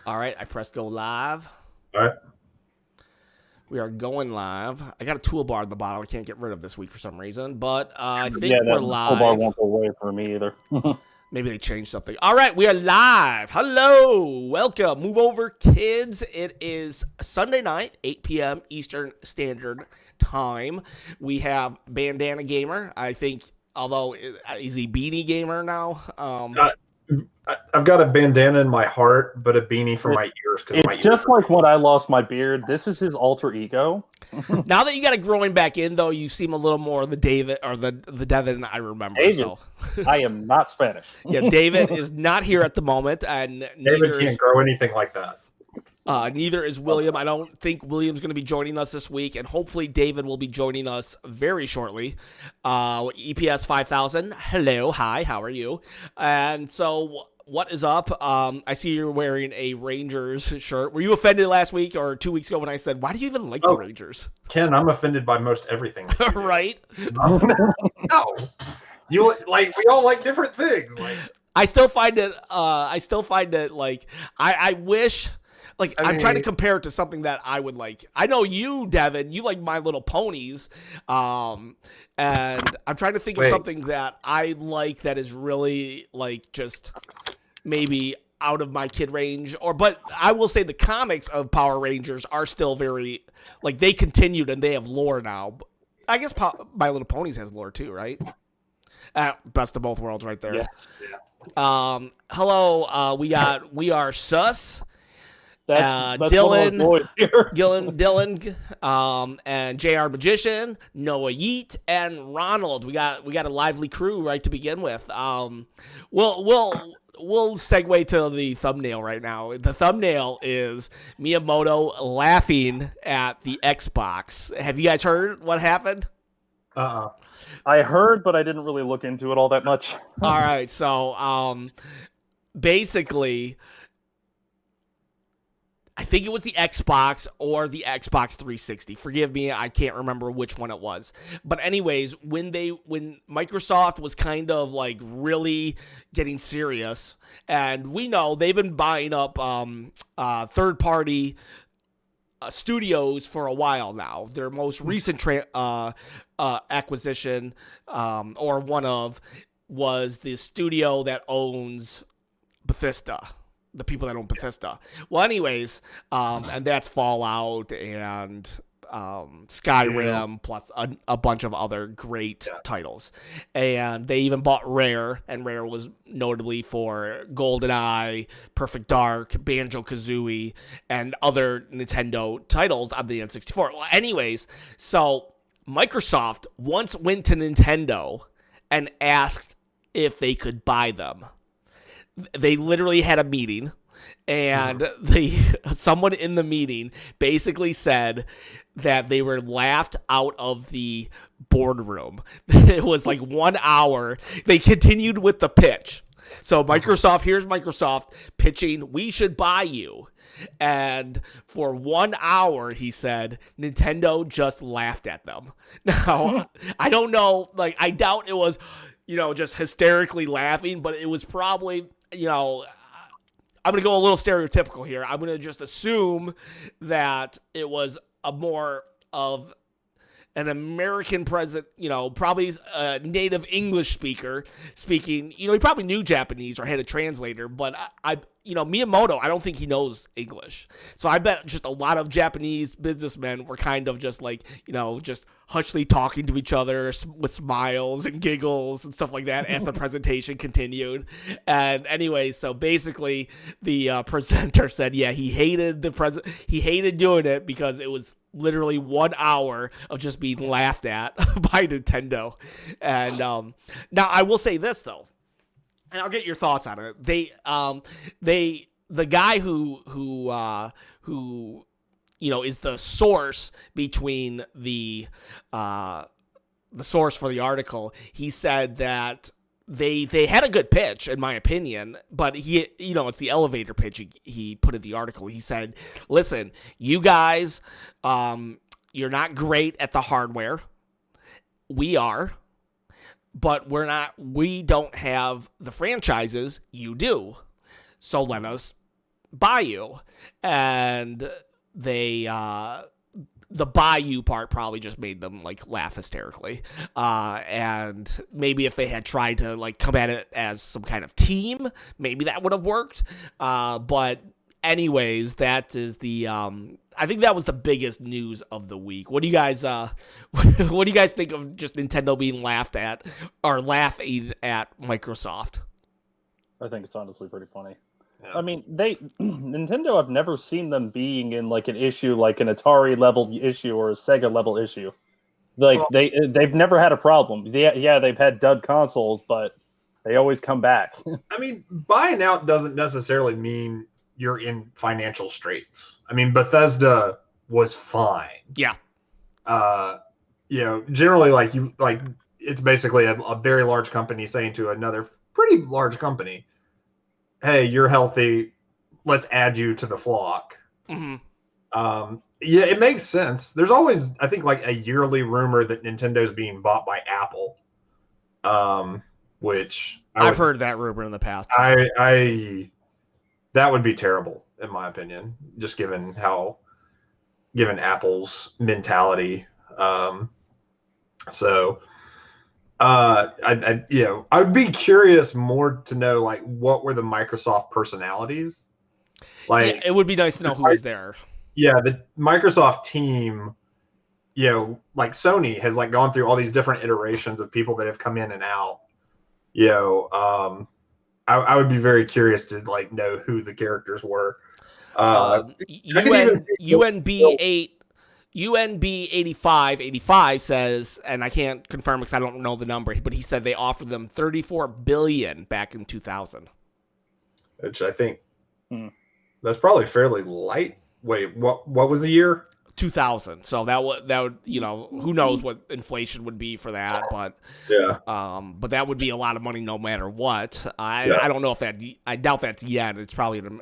All right, I pressed go live. All right. We are going live. I got a toolbar at the bottom I can't get rid of this week for some reason, but I Yeah, think we're that full bar live. won't go away for me either. Maybe they changed something. All right, we are live. Hello. Welcome. Move over, kids. It is Sunday night, 8 p.m. Eastern Standard Time. We have Bandana Gamer. I think, although, is he Beanie Gamer now? I've got a bandana in my heart, but a beanie for my ears because my It's ears. just like when I lost my beard. This is his alter ego. Now that you got it growing back in, though, you seem a little more the David or the Devin I remember. David. So, I am not Spanish. yeah, David is not here at the moment, and David can't grow anything like that. neither is William. I don't think William's going to be joining us this week, and hopefully David will be joining us very shortly. EPS 5000, hello, hi, how are you? And so, what is up? I see you're wearing a Rangers shirt. Were you offended last week or 2 weeks ago when I said, why do you even like the Rangers? Ken, I'm offended by most everything. Right? No. You like we all like different things. Like I still find it like I wish like I'm trying to compare it to something that I would like. I know you, Devin, you like My Little Ponies. And I'm trying to think of something that I like that is really like just maybe out of my kid range but I will say the comics of Power Rangers are still very like they continued and they have lore now. I guess My Little Ponies has lore too, right? Best of both worlds right there. Yeah. Hello, we are Sus. That's Dylan, and JR Magician, Noah Yeet, and Ronald. We got a lively crew right to begin with. We'll segue to the thumbnail right now. The thumbnail is Miyamoto laughing at the Xbox. Have you guys heard what happened? I heard, but I didn't really look into it all that much. All right, so basically, I think it was the Xbox or the Xbox 360. Forgive me, I can't remember which one it was. But anyways, when Microsoft was kind of like really getting serious, and we know they've been buying up third-party studios for a while now. Their most recent acquisition, or one of, was the studio that owns Bethesda. The people that own Bethesda. Well, anyways, and that's Fallout and Skyrim, plus a bunch of other great titles. And they even bought Rare, and Rare was notably for GoldenEye, Perfect Dark, Banjo-Kazooie, and other Nintendo titles on the N64. Well, anyways, so Microsoft once went to Nintendo and asked if they could buy them. They literally had a meeting, and someone in the meeting basically said that they were laughed out of the boardroom. It was like 1 hour. They continued with the pitch. So here's Microsoft pitching, we should buy you. And for 1 hour, he said, Nintendo just laughed at them. Now, I don't know, like, I doubt it was, just hysterically laughing, but it was probably, I'm going to go a little stereotypical here. I'm going to just assume that it was a more of an American president, probably a native English speaker speaking. He probably knew Japanese or had a translator, but Miyamoto, I don't think he knows English. So I bet just a lot of Japanese businessmen were kind of just like, just hushly talking to each other with smiles and giggles and stuff like that as the presentation continued. And anyway, so basically the presenter said, yeah, he hated doing it because it was literally 1 hour of just being laughed at by Nintendo. And now I will say this though, and I'll get your thoughts on it. The guy who is the source between the source for the article, he said that they had a good pitch, in my opinion, but it's the elevator pitch he put in the article. He said, listen, you guys, you're not great at the hardware. We are. But we don't have the franchises you do. So let us Bayou, and they the Bayou part probably just made them like laugh hysterically. And maybe if they had tried to like come at it as some kind of team, maybe that would have worked. But anyways, that is the I think that was the biggest news of the week. What do you guys what do you guys think of just Nintendo being laughed at or laughing at Microsoft? I think it's honestly pretty funny. Yeah. I mean, Nintendo, I've never seen them being in like an issue like an Atari level issue or a Sega level issue. Like Well- they've never had a problem. Yeah, they've had dud consoles, but they always come back. I mean, buying out doesn't necessarily mean you're in financial straits. I mean, Bethesda was fine. Yeah. Generally, it's basically a very large company saying to another pretty large company, "Hey, you're healthy. Let's add you to the flock." Mm-hmm. Yeah, it makes sense. There's always, I think, like a yearly rumor that Nintendo's being bought by Apple, which I've heard that rumor in the past. That would be terrible, in my opinion, just given Apple's mentality. I would be curious more to know like what were the Microsoft personalities. Like, yeah, it would be nice to know who was there. Yeah, the Microsoft team, like Sony has like gone through all these different iterations of people that have come in and out. I would be very curious to like know who the characters were. UNB85 says, and I can't confirm because I don't know the number, but he said they offered them $34 billion back in 2000. Which I think that's probably fairly light. Wait, what was the year? 2000. So that would who knows what inflation would be for that, but yeah. But that would be a lot of money no matter what. I don't know if I doubt that's yen. It's probably in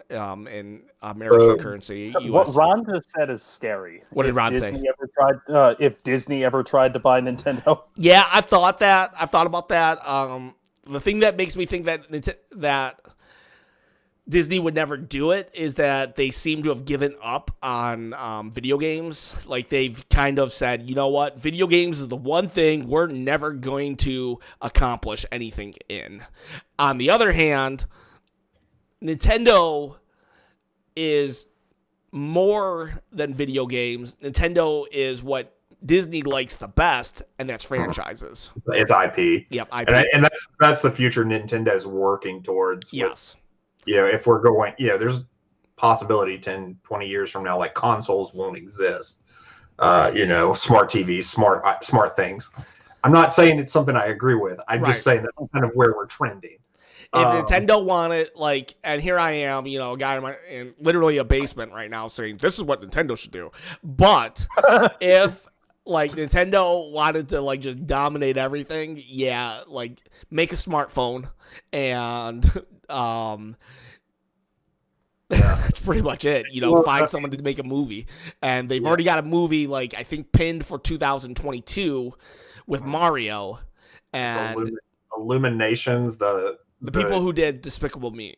American currency. US. What Ron just said is scary. What did Ron say? If Disney ever tried to buy Nintendo. Yeah, I've thought about that. The thing that makes me think that Disney would never do it is that they seem to have given up on video games. Like they've kind of said, you know what, video games is the one thing we're never going to accomplish anything in. On the other hand, Nintendo is more than video games. Nintendo is what Disney likes the best, and that's franchises. It's IP. Yep, IP. And that's the future Nintendo's working towards. Yes. If we're going, there's possibility 10, 20 years from now, like consoles won't exist. Smart TVs, smart things. I'm not saying it's something I agree with. I'm just saying that's kind of where we're trending. If Nintendo wanted, and here I am, a guy in literally a basement right now saying this is what Nintendo should do. But if Nintendo wanted to just dominate everything, make a smartphone and that's pretty much it. Find someone to make a movie, and they've already got a movie I think pinned for 2022 with Mario and Illuminations, the people who did Despicable Me,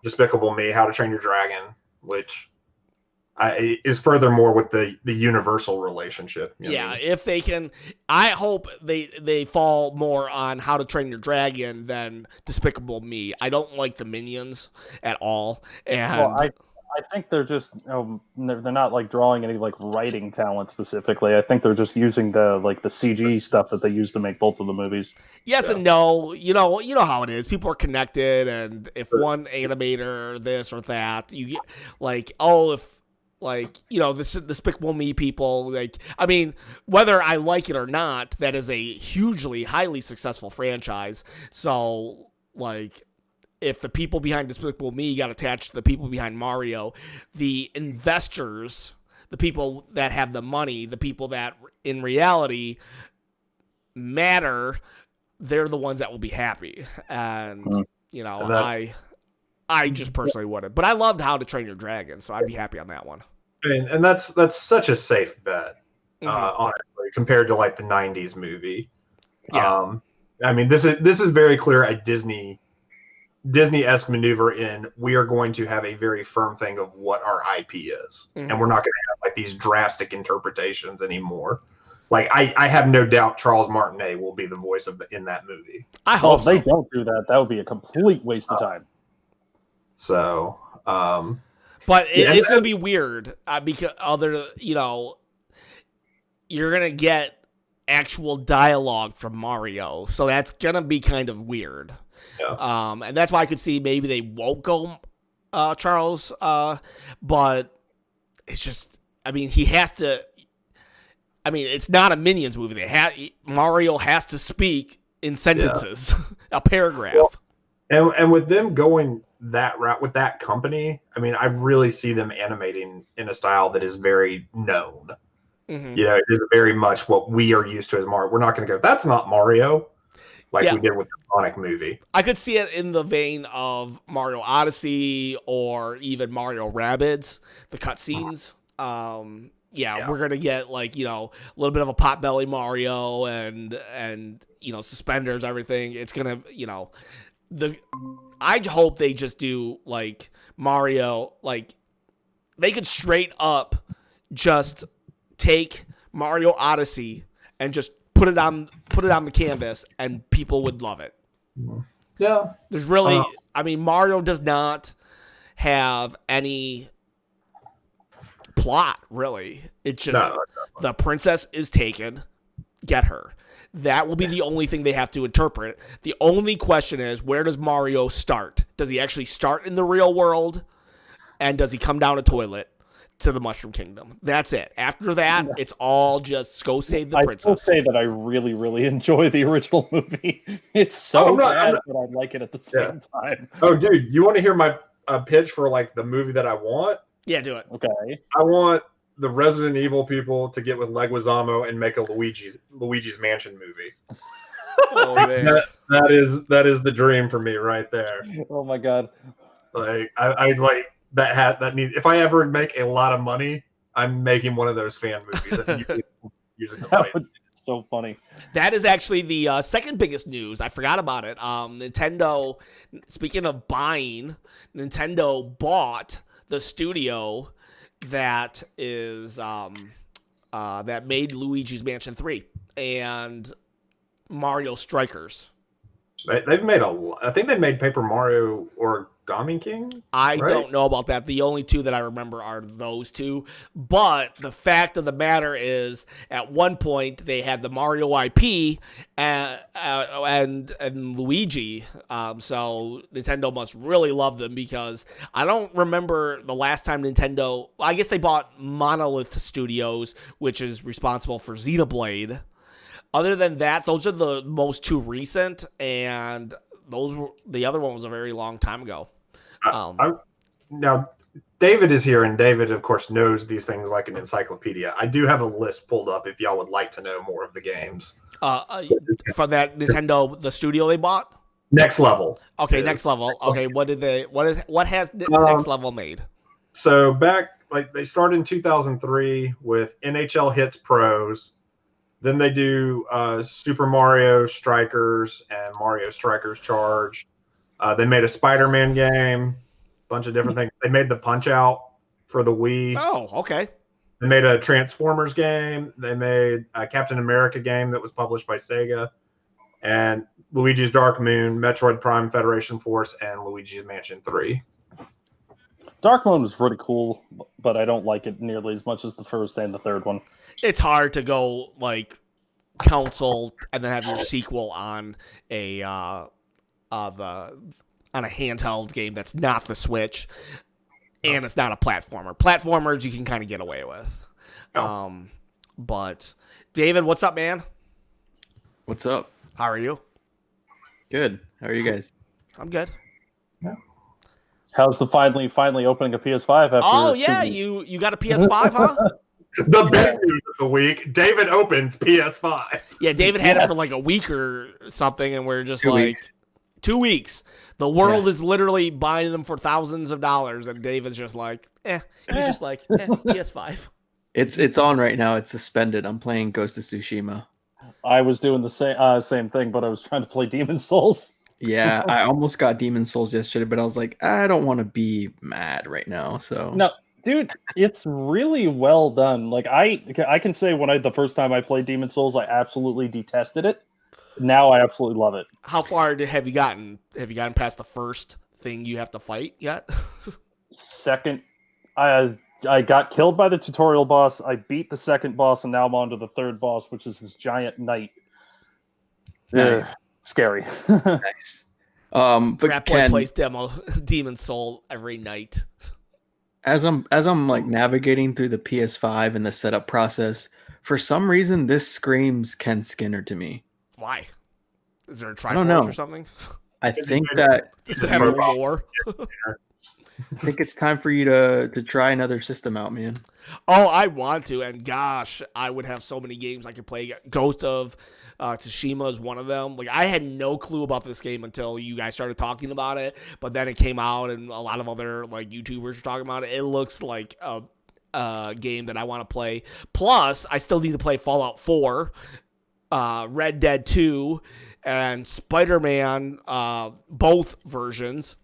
How to Train Your Dragon, which is furthermore with the universal relationship. If they can, I hope they fall more on How to Train Your Dragon than Despicable Me. I don't like the Minions at all, and I think they're just they're not drawing any writing talent specifically. I think they're just using the CG stuff that they used to make both of the movies. Yes and no. You know how it is. People are connected, and if one animator this or that, you get this Despicable Me people, whether I like it or not, that is a hugely, highly successful franchise. So, if the people behind Despicable Me got attached to the people behind Mario, the investors, the people that have the money, the people that in reality matter, they're the ones that will be happy. And, I just personally wouldn't. But I loved How to Train Your Dragon, so I'd be happy on that one. And that's such a safe bet, honestly, compared to the 90s movie. Yeah. This is very clear a Disney Disney-esque maneuver in we are going to have a very firm thing of what our IP is, and we're not going to have like these drastic interpretations anymore. Like I have no doubt Charles Martinet will be the voice in that movie. I hope if they don't do that, that would be a complete waste of time. So, but it's going to be weird because you're going to get actual dialogue from Mario, so that's going to be kind of weird. Yeah. And that's why I could see maybe they won't go Charles, but it's just, I mean, he has to. I mean, it's not a Minions movie. Mario has to speak in sentences, a paragraph. Well, and with them going that route with that company, I mean, I really see them animating in a style that is very known. Mm-hmm. It is very much what we are used to as Mario. We're not going to go, that's not Mario, like we did with the Sonic movie. I could see it in the vein of Mario Odyssey or even Mario Rabbids, the cutscenes. We're gonna get like a little bit of a potbelly Mario and suspenders, everything. It's gonna I hope they just do like Mario, like they could straight up just take Mario Odyssey and just put it on the canvas and people would love it. Yeah, there's really I mean Mario does not have any plot, really. It's just the princess is taken, get her. That will be the only thing they have to interpret. The only question is, where does Mario start? Does he actually start in the real world? And does he come down a toilet to the Mushroom Kingdom? That's it. After that, it's all just go save the princess. I still say that I really, really enjoy the original movie. It's so bad, but I like it at the same time. Oh, dude, you want to hear my pitch for like the movie that I want? Yeah, do it. Okay. I want the Resident Evil people to get with Leguizamo and make a Luigi's Mansion movie. Oh man, that is the dream for me right there. Oh my god! Like I like that needs. If I ever make a lot of money, I'm making one of those fan movies. Using the That would be so funny. That is actually the second biggest news. I forgot about it. Nintendo. Speaking of buying, Nintendo bought the studio that is that made Luigi's Mansion 3 and Mario Strikers. They've made I think they made Paper Mario Origami King. I don't know about that. The only two that I remember are those two. But the fact of the matter is, at one point they had the Mario IP and Luigi. So Nintendo must really love them because I don't remember the last time Nintendo. I guess they bought Monolith Studios, which is responsible for Xenoblade. Other than that, those are the most two recent, and the other one was a very long time ago. Now, David is here, and David, of course, knows these things like an encyclopedia. I do have a list pulled up if y'all would like to know more of the games. For that Nintendo, the studio they bought? Next Level. Okay, Next Level. Okay, what has Next Level made? So back, they started in 2003 with NHL Hits Pros. Then they do Super Mario Strikers and Mario Strikers Charge. They made a Spider-Man game, a bunch of different things. They made the Punch-Out for the Wii. Oh, okay. They made a Transformers game. They made a Captain America game that was published by Sega. And Luigi's Dark Moon, Metroid Prime Federation Force, and Luigi's Mansion 3. Dark Moon was pretty cool, but I don't like it nearly as much as the first and the third one. It's hard to go like console and then have your sequel on a handheld game that's not the Switch, and it's not a platformer. Platformers you can kind of get away with. But David, what's up, man? What's up? How are you? Good. How are you guys? I'm good. Yeah. How's the finally opening a PS5 after? Oh yeah, you got a PS5, huh? The big news of the week: David opens PS5. Yeah, David had it for like a week or something, and we're just 2 like weeks. 2 weeks. The world is literally buying them for thousands of dollars, and David's just like, He's just like, PS5. It's on right now. It's suspended. I'm playing Ghost of Tsushima. I was doing the same thing, but I was trying to play Demon's Souls. Yeah, I almost got Demon Souls yesterday, but I was like, I don't want to be mad right now. So No, dude, it's really well done. Like I can say the first time I played Demon Souls, I absolutely detested it. Now I absolutely love it. How far have you gotten? Have you gotten past the first thing you have to fight yet? Second, I got killed by the tutorial boss. I beat the second boss, and now I'm on to the third boss, which is this giant knight. nice, Scary. nice. But Rat Boy Ken, plays Demon Soul every night. as I'm like navigating through the PS5 and the setup process, for some reason this screams Ken Skinner to me. Why? Is there a I don't Triforce know. or something? I think that Does it have a little more? I think it's time for you to try another system out, man. Oh, I want to, and gosh, I would have so many games I could play. Ghost of Tsushima is one of them. Like, I had no clue about this game until you guys started talking about it, but then it came out, and a lot of other like YouTubers were talking about it. It looks like a game that I want to play. Plus, I still need to play Fallout 4, Red Dead 2, and Spider-Man, both versions.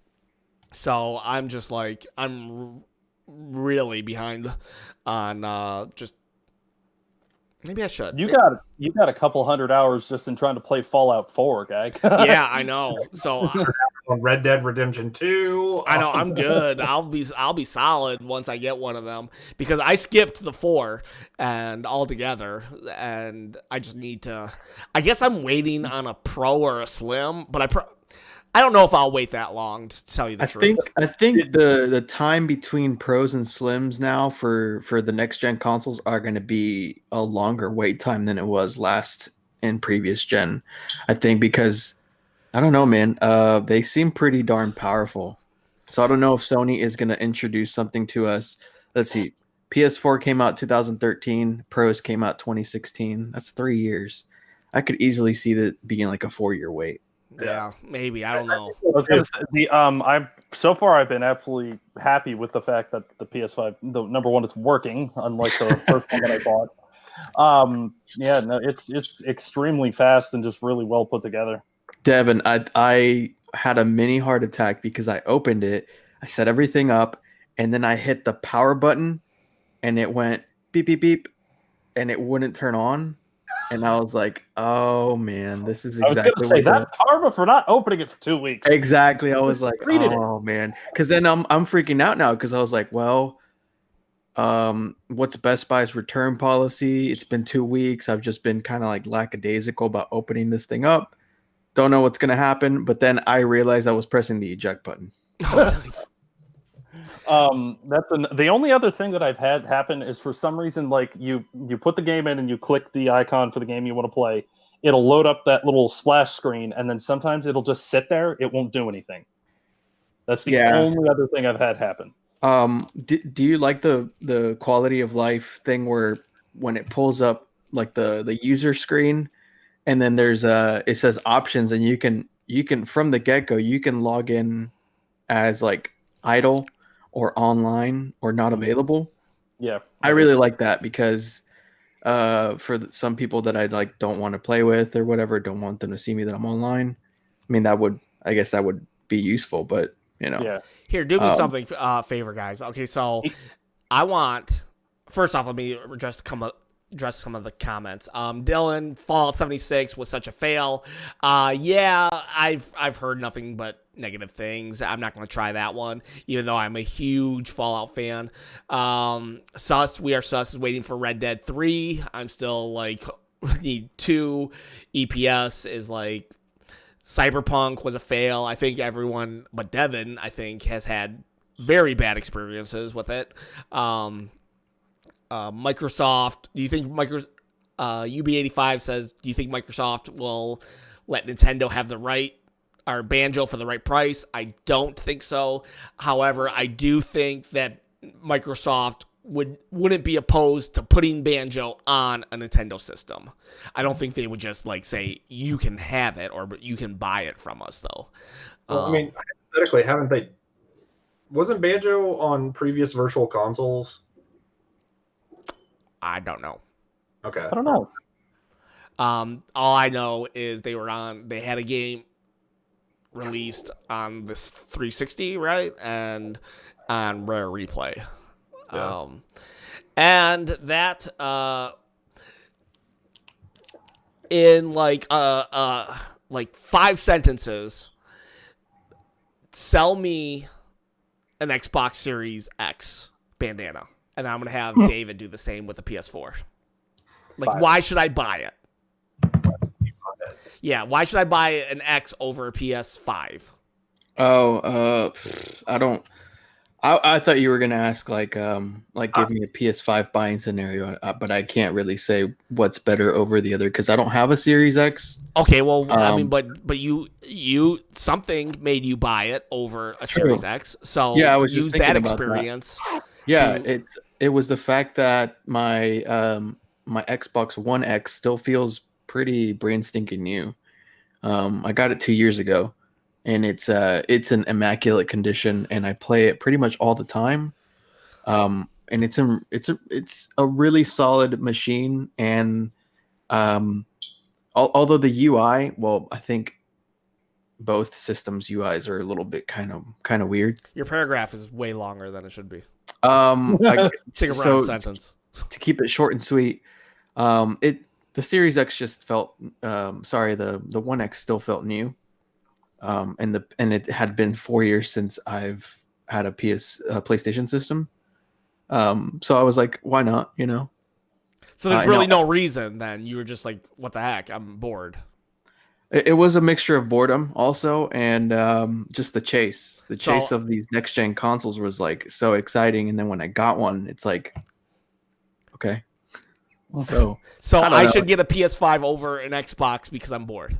So I'm just like, I'm really behind on just maybe I should. You got a couple hundred hours just in trying to play Fallout 4, guy. Yeah, I know. So On Red Dead Redemption 2. I know I'm good. I'll be solid once I get one of them because I skipped the 4 and altogether, and I just need to. I guess I'm waiting on a Pro or a Slim, but I don't know if I'll wait that long to tell you the truth. I think the time between pros and slims now for the next gen consoles are going to be a longer wait time than it was last in previous gen. I think because I don't know, man. They seem pretty darn powerful. So I don't know if Sony is going to introduce something to us. Let's see. PS4 came out 2013. Pros came out 2016. That's 3 years. I could easily see that being like a 4-year wait. Yeah, maybe. I don't know. I was gonna say, so far I've been absolutely happy with the fact that the PS5, the number one, it's working, unlike the first one that I bought. Yeah, no, it's extremely fast and just really well put together. Devin, I had a mini heart attack because I opened it, I set everything up, and then I hit the power button, and it went beep beep beep, and it wouldn't turn on. And I was like, "Oh man, this is exactly." I was going to say that's karma for not opening it for 2 weeks. Exactly. I was like, "Oh man," because then I'm freaking out now because I was like, "Well, what's Best Buy's return policy? It's been 2 weeks. I've just been kind of like lackadaisical about opening this thing up. Don't know what's gonna happen." But then I realized I was pressing the eject button. The only other thing that I've had happen is for some reason, like you put the game in and you click the icon for the game you want to play, it'll load up that little splash screen, and then sometimes it'll just sit there. It won't do anything. That's the only other thing I've had happen. Do you like the quality of life thing where when it pulls up like the user screen, and then there's it says options, and you can from the get-go you can log in as like idle or online or not available. Yeah, I really like that because for some people that I like don't want to play with or whatever, don't want them to see me that I'm online. I mean, I guess that would be useful, but you know. Yeah. Here, do me something, favor, guys. Okay, so I want. First off, let me address some of the comments. Dylan, Fallout 76 was such a fail. Yeah, I've heard nothing but negative things. I'm not going to try that one, even though I'm a huge Fallout fan. We are Sus is waiting for Red Dead 3. I'm still like need 2. EPS is like Cyberpunk was a fail. I think everyone but Devin, I think, has had very bad experiences with it. Microsoft, do you think UB85 says, do you think Microsoft will let Nintendo have the right or Banjo for the right price? I don't think so. However, I do think that Microsoft wouldn't be opposed to putting Banjo on a Nintendo system. I don't think they would just like say you can have it or you can buy it from us though. Well, I mean, hypothetically, wasn't Banjo on previous virtual consoles? I don't know. Okay. I don't know. All I know is they had a game released on this 360, right, and on Rare Replay. Yeah. And that in like 5 sentences, sell me an Xbox Series X bandana, and I'm gonna have David do the same with the PS4. Like, why should I buy it? Yeah, why should I buy an X over a PS5? I don't. I thought you were gonna ask like give me a PS5 buying scenario, but I can't really say what's better over the other because I don't have a Series X. Okay, well, I mean, but you something made you buy it over a Series X, so yeah, I was use just thinking that about experience. Yeah, it was the fact that my my Xbox One X still feels pretty brand stinking new. I got it 2 years ago, and it's an immaculate condition, and I play it pretty much all the time. And it's a really solid machine, and although the UI, well, I think both systems UIs are a little bit kind of weird. Your paragraph is way longer than it should be. Take a round sentence. To keep it short and sweet, the Series X just felt the One X still felt new. And it had been 4 years since I've had a PlayStation system. So I was like, why not, you know? So there's really no reason then. You were just like, what the heck? I'm bored. It was a mixture of boredom also, and just the chase. The chase of these next gen consoles was like so exciting, and then when I got one, it's like, okay. So I should get a PS5 over an Xbox because I'm bored.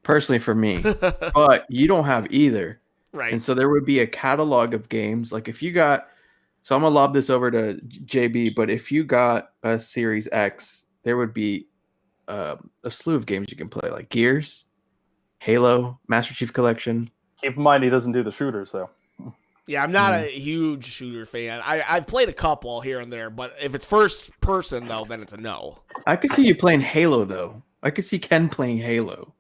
Personally, for me, but you don't have either, right? And so there would be a catalog of games. Like if you got, so I'm gonna lob this over to JB, but if you got a Series X, there would be a slew of games you can play, like Gears, Halo, Master Chief Collection. Keep in mind he doesn't do the shooters though. Yeah, I'm not a huge shooter fan. I've played a couple here and there, but if it's first person though, then it's a no. I could see you playing Halo though. I could see Ken playing Halo.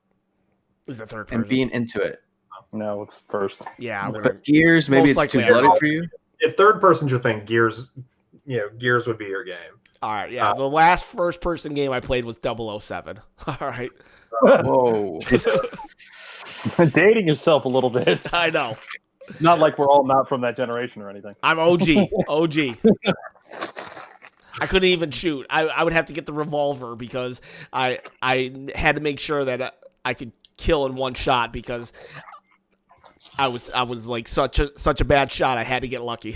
Is it third person? And being into it. No, it's first. Yeah, but Gears, maybe it's too bloody for you. If third person's your thing, Gears would be your game. All right, yeah. The last first person game I played was 007. All right. Whoa. Dating yourself a little bit. I know. Not like we're all not from that generation or anything. I'm OG. I couldn't even shoot. I would have to get the revolver because I had to make sure that I could kill in one shot because I was like such a bad shot. I had to get lucky.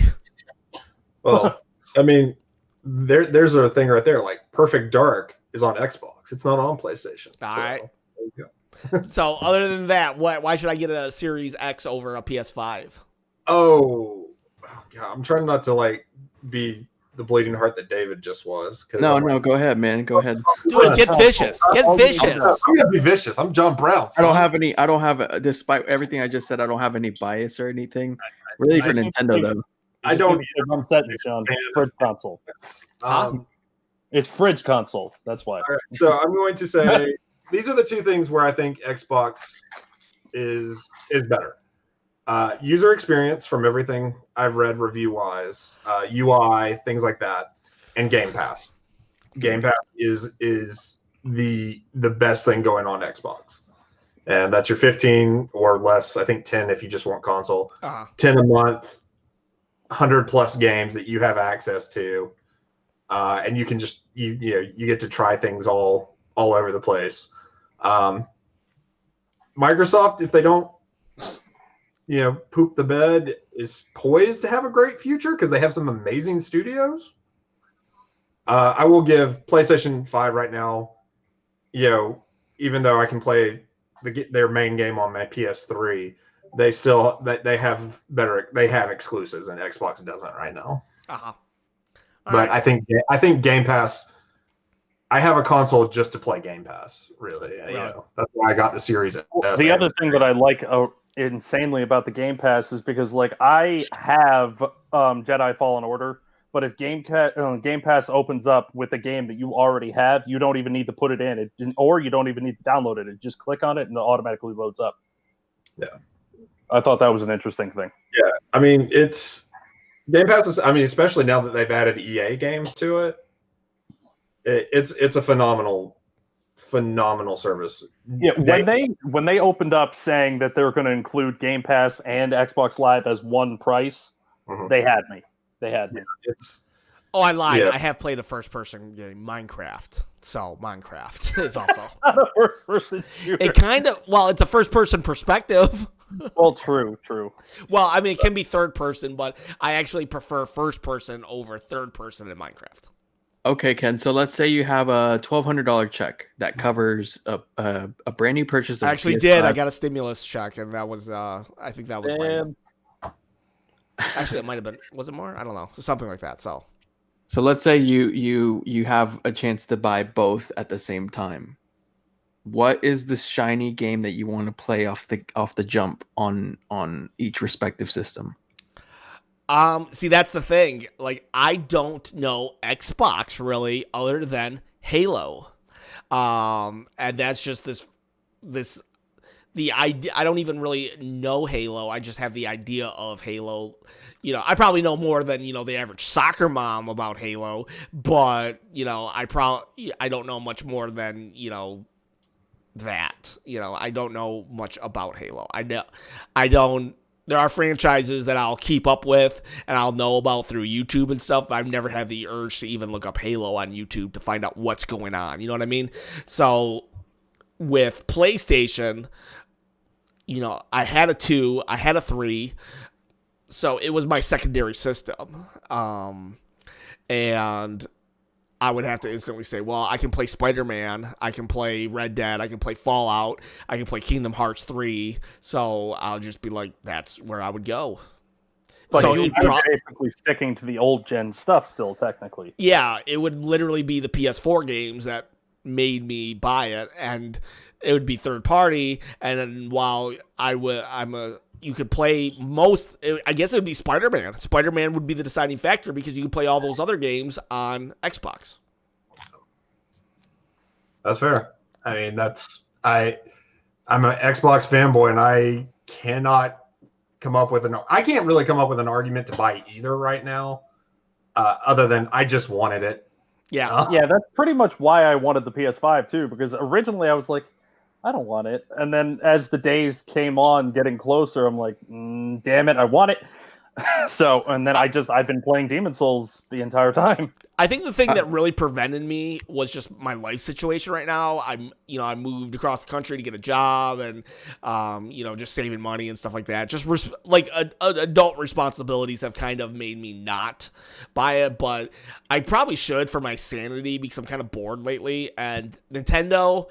Well, I mean, there's a thing right there. Like Perfect Dark is on Xbox. It's not on PlayStation. All right. There you go. So other than that, why should I get a Series X over a PS5? Oh God, I'm trying not to like be the bleeding heart that David just was. No, go ahead, man. Go ahead. Dude, get vicious. Get vicious. I'm gonna be vicious. I'm John Brown. Son. I don't have despite everything I just said, I don't have any bias or anything. Really for Nintendo though. I don't. One sentence, Sean. Fridge console. It's fridge console. That's why. All right, so I'm going to say these are the two things where I think Xbox is better. User experience from everything I've read review-wise, UI, things like that, and Game Pass. Game Pass is the best thing going on Xbox. And that's your 15 or less, I think 10 if you just want console. 10 a month, 100 plus games that you have access to. And you can just you get to try things all over the place. Microsoft, if they don't poop the bed, is poised to have a great future because they have some amazing studios. I will give PlayStation 5 right now, even though I can play their main game on my PS3, they have exclusives and Xbox doesn't right now. But right. I think Game Pass. I have a console just to play Game Pass. Really, that's why I got the Series S. The other thing that I like insanely about the Game Pass is because I have Jedi Fallen Order, but if Game Pass opens up with a game that you already have, you don't even need to put it in, or you don't even need to download it. Just click on it and it automatically loads up. Yeah. I thought that was an interesting thing. Yeah. I mean, it's Game Pass is, I mean, especially now that they've added EA games to it, it's a phenomenal service. Yeah, when they opened up saying that they were going to include Game Pass and Xbox Live as one price, they had me. It's I lied. Yeah. I have played a first-person game, Minecraft. So Minecraft is also Not a first-person shooter. it kind of it's a first-person perspective. Well, true. Well, I mean, it can be third-person, but I actually prefer first-person over third-person in Minecraft. Okay, Ken. So let's say you have a $1,200 check that covers a brand new purchase. Of I actually PS5. did. I got a stimulus check, and that was I think that was Damn. actually it might have been. Was it more? I don't know. Something like that. So let's say you have a chance to buy both at the same time. What is the shiny game that you want to play off the jump on each respective system? See, that's the thing. Like, I don't know Xbox really, other than Halo, and that's just the idea. I don't even really know Halo. I just have the idea of Halo. You know, I probably know more than the average soccer mom about Halo, but I don't know much more than that. I don't know much about Halo. I don't. There are franchises that I'll keep up with and I'll know about through YouTube and stuff, but I've never had the urge to even look up Halo on YouTube to find out what's going on. You know what I mean? So with PlayStation, I had a 2, I had a 3, so it was my secondary system. And I would have to instantly say, well, I can play Spider-Man, I can play Red Dead, I can play Fallout, I can play Kingdom Hearts 3, so I'll just be like, that's where I would go. But So you're basically sticking to the old gen stuff still, technically. Yeah, it would literally be the PS4 games that made me buy it, and it would be third party, and then while you could play I guess it would be Spider-Man. Spider-Man would be the deciding factor because you could play all those other games on Xbox. That's fair. I mean, I'm an Xbox fanboy, and I can't really come up with an argument to buy either right now, other than I just wanted it. Yeah. Yeah, that's pretty much why I wanted the PS5 too, because originally I was like, I don't want it. And then as the days came on, getting closer, I'm like, damn it, I want it. And then I've been playing Demon's Souls the entire time. I think the thing that really prevented me was just my life situation right now. I moved across the country to get a job and, just saving money and stuff like that. Just adult responsibilities have kind of made me not buy it, but I probably should for my sanity because I'm kind of bored lately. And Nintendo,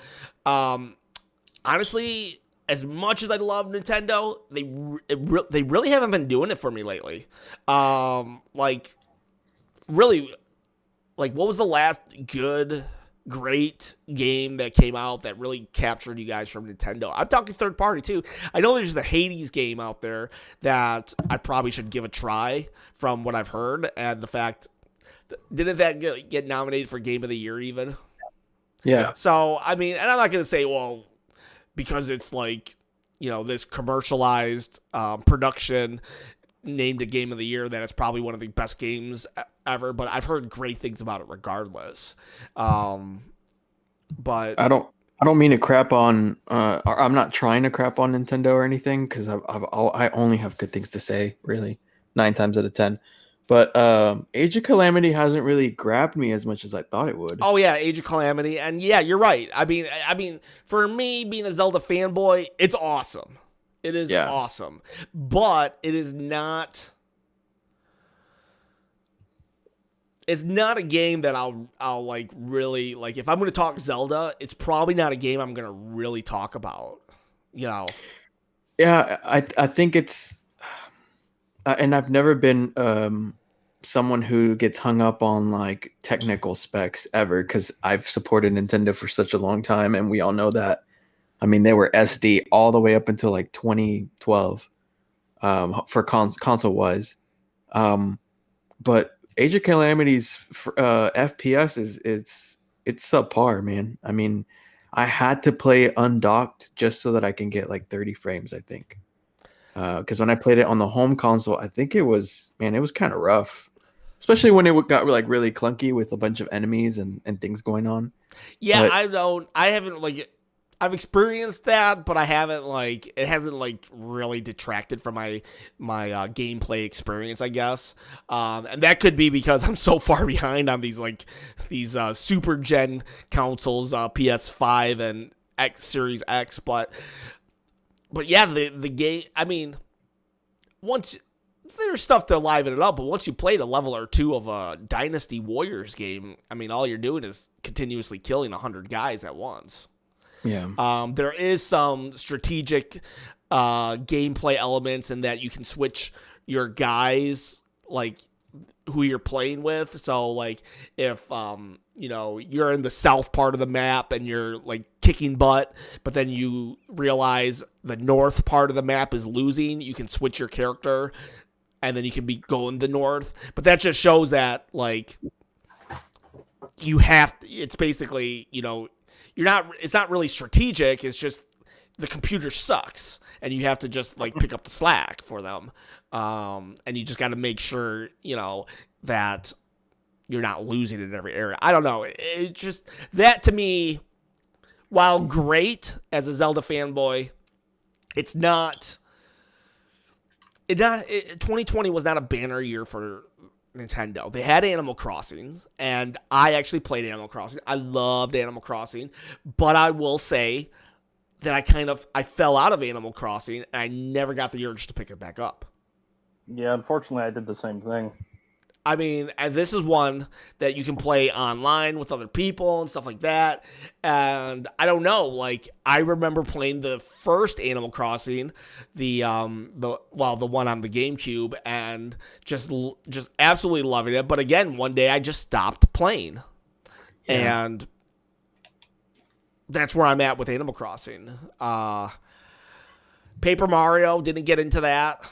honestly, as much as I love Nintendo, they really haven't been doing it for me lately. What was the last great game that came out that really captured you guys from Nintendo? I'm talking third party too. I know there's the Hades game out there that I probably should give a try from what I've heard, and the fact didn't that get nominated for Game of the Year even? Yeah. So I mean, and I'm not gonna say because it's this commercialized production named a Game of the Year that it's probably one of the best games ever, but I've heard great things about it regardless. But I don't mean to crap on I'm not trying to crap on Nintendo or anything because I only have good things to say, really, 9 times out of 10. But Age of Calamity hasn't really grabbed me as much as I thought it would. Oh yeah, Age of Calamity, and yeah, you're right. I mean, for me being a Zelda fanboy, it's awesome. It is awesome, but it is not. It's not a game that I'll really if I'm going to talk Zelda, it's probably not a game I'm going to really talk about. Yeah, I think it's. And I've never been someone who gets hung up on technical specs ever because I've supported Nintendo for such a long time, and we all know that. I mean, they were SD all the way up until 2012 for console wise. But Age of Calamity's FPS it's subpar, man. I mean, I had to play undocked just so that I can get like 30 frames, I think. Because when I played it on the home console, I think it was kind of rough, especially when it got like really clunky with a bunch of enemies and things going on. Yeah, But I haven't like, I've experienced that, but I haven't like, it hasn't like really detracted from my gameplay experience, I guess. And that could be because I'm so far behind on these super gen consoles, PS5 and Series X, but yeah, the game, I mean, once there's stuff to liven it up, but once you play a level or two of a Dynasty Warriors game, I mean, all you're doing is continuously killing 100 guys at once. yeah, There is some strategic gameplay elements in that you can switch your guys, like who you're playing with. So like if you're in the south part of the map and you're like kicking butt, but then you realize the north part of the map is losing, you can switch your character and then you can be going the north. But that just shows that like it's basically, it's not really strategic. It's just the computer sucks and you have to just like pick up the slack for them. And you just got to make sure, that you're not losing in every area. I don't know. It just, that to me, while great as a Zelda fanboy, 2020 was not a banner year for Nintendo. They had Animal Crossing, and I actually played Animal Crossing. I loved Animal Crossing, but I will say that I fell out of Animal Crossing, and I never got the urge to pick it back up. Yeah, unfortunately, I did the same thing. I mean, and this is one that you can play online with other people and stuff like that. And I don't know, like I remember playing the first Animal Crossing, the one on the GameCube, and just absolutely loving it. But again, one day I just stopped playing, and that's where I'm at with Animal Crossing. Paper Mario, didn't get into that.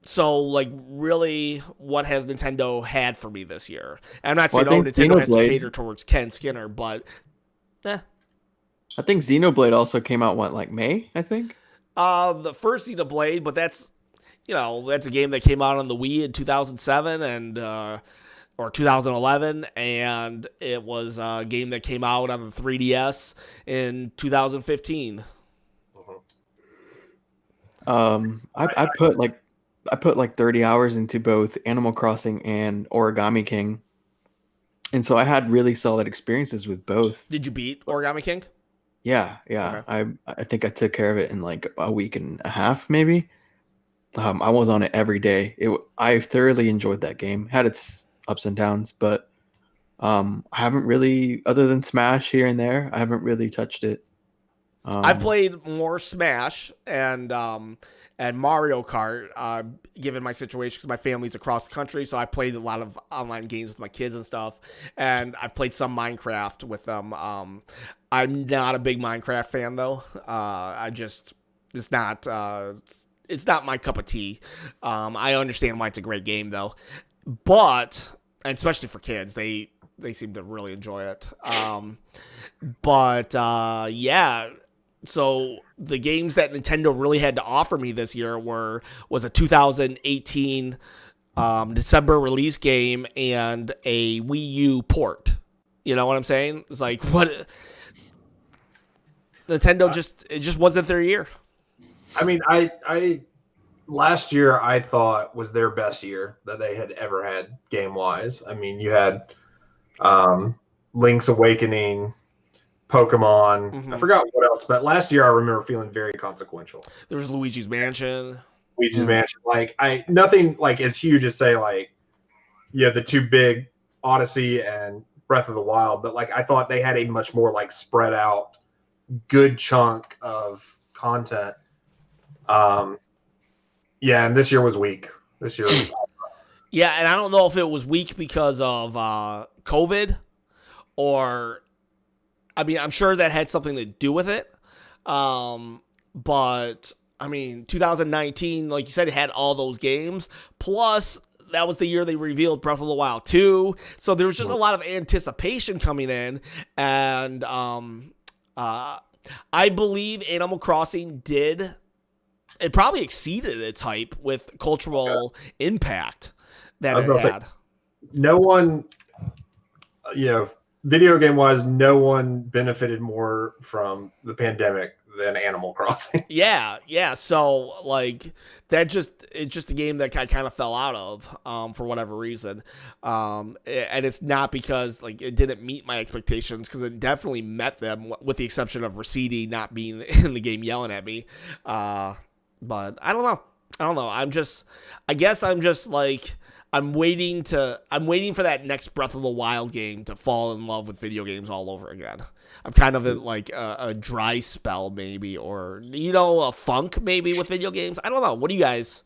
So, like, really, what has Nintendo had for me this year? And I'm not saying, Nintendo has to cater towards Ken Skinner, but, I think Xenoblade also came out, May, I think? The first Xenoblade, but that's a game that came out on the Wii in 2007 or 2011, and it was a game that came out on the 3DS in 2015. I put like 30 hours into both Animal Crossing and Origami King. And so I had really solid experiences with both. Did you beat Origami King? Yeah. Okay. I think I took care of it in like a week and a half, maybe. I was on it every day. I thoroughly enjoyed that game. Had its ups and downs, but I haven't really, other than Smash here and there, I haven't really touched it. I've played more Smash and Mario Kart, given my situation, because my family's across the country, so I played a lot of online games with my kids and stuff, and I've played some Minecraft with them. I'm not a big Minecraft fan, though. It's not my cup of tea. I understand why it's a great game, though, but, and especially for kids, they seem to really enjoy it. Yeah. So the games that Nintendo really had to offer me this year was a 2018 December release game and a Wii U port. You know what I'm saying? It's like, what? Nintendo it just wasn't their year. I mean, I last year I thought was their best year that they had ever had game wise. I mean, you had Link's Awakening, Pokemon. Mm-hmm. I forgot what else, but last year I remember feeling very consequential. There was Luigi's Mansion. Mansion. Like nothing like as huge as say like the two big Odyssey and Breath of the Wild, but like I thought they had a much more like spread out good chunk of content. And this year was weak. Yeah, and I don't know if it was weak because of COVID or, I mean, I'm sure that had something to do with it. But, I mean, 2019, like you said, it had all those games. Plus, that was the year they revealed Breath of the Wild 2. So there was just a lot of anticipation coming in. And I believe Animal Crossing did. It probably exceeded its hype with cultural impact that it had. No one, video game wise, no one benefited more from the pandemic than Animal Crossing. Yeah. So like it's just a game that I kind of fell out of for whatever reason, and it's not because like it didn't meet my expectations, because it definitely met them, with the exception of Racidi not being in the game yelling at me. But I don't know. I guess I'm just like. I'm waiting for that next Breath of the Wild game to fall in love with video games all over again. I'm kind of in like a dry spell maybe, or a funk maybe with video games. I don't know. What do you guys?